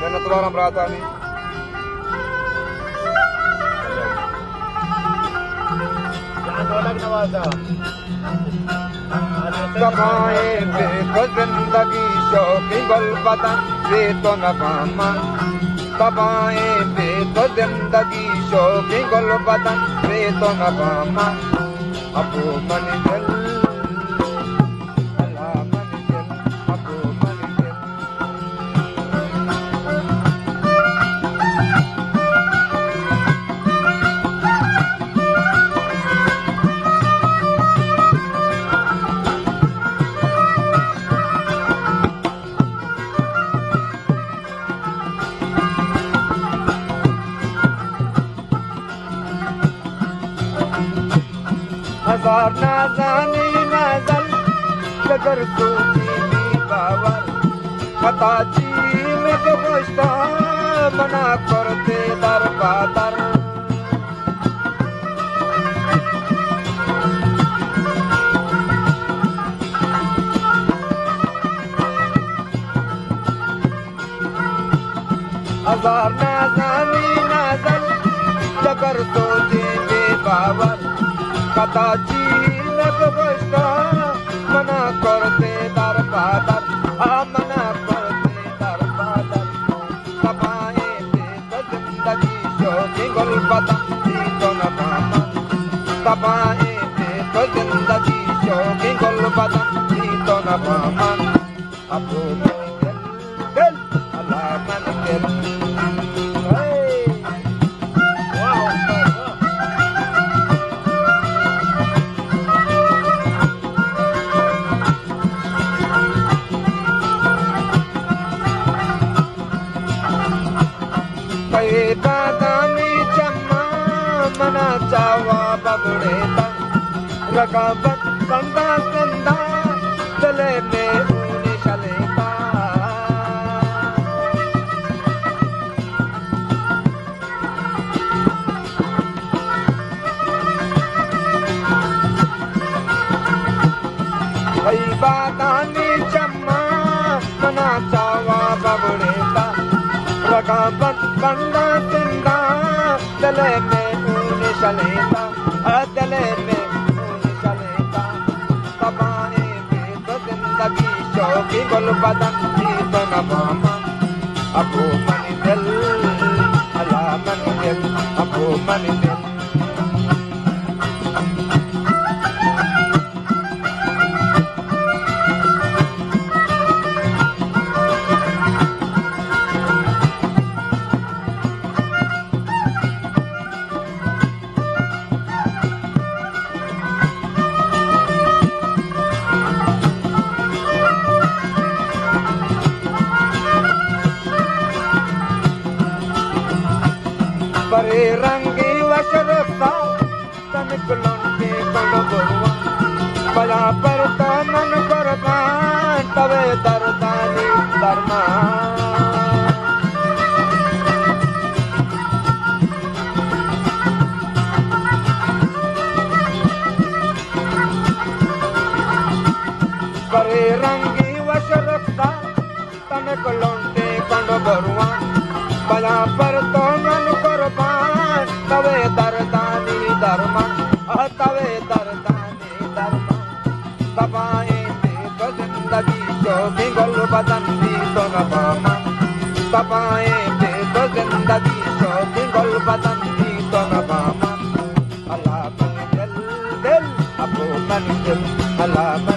నేను ద్వారం రాతాని कमाए बेको जिंदगी शौकी गुलबदन वे तो नकामा कमाए बेको जिंदगी शौकी गुलबदन वे तो नकामा अबू मंजिल हजार नाज़ानी नज़ल जगर सोची बावर खताची में गोश्ता मना करते दर बादर हजार नाज़ानी नज़ल जगर सोची बावर कताची में गोश्ता मना करते दर बादर मना करते दर बादर कमाए तो जिंदगी शौकी गुलबदन तो न पामा कमाए तो जिंदगी शौकी गुलबदन तो न पामा अबू मंजिल दिल अल्लाह मंजिल बादामी चम्मा मना चावा बबड़ेता रकाबत कंदा कंदा चले में ऊनी चलेता बादामी चम्मा मना चावा बबड़ेता रकाबत कंदा कंदा चले में ऊनी चलेता चले में ऊनी चलेता कमाए तो जिंदगी शौकी गुलबदन तो न पामा अबू मंजिल अला मंजिल अबू मंजिल परे रंगी वशरता तनिकलों के बड़ो बरुआ बला पर तो मन कुर्बान तवे दरदानी दरमान परे रंगी वशरता तनिकलों के बड़ो बरुआ बला पर तो मन कुर्बान तवे दरदानी दरमान तवे दरदानी दरमान कमाए तो जिंदगी शौकी गुलबदन तो न पामा कमाए तो जिंदगी शौकी गुलबदन तो न पामा अल्लाह मंजिल दिल अबू मंजिल अल्लाह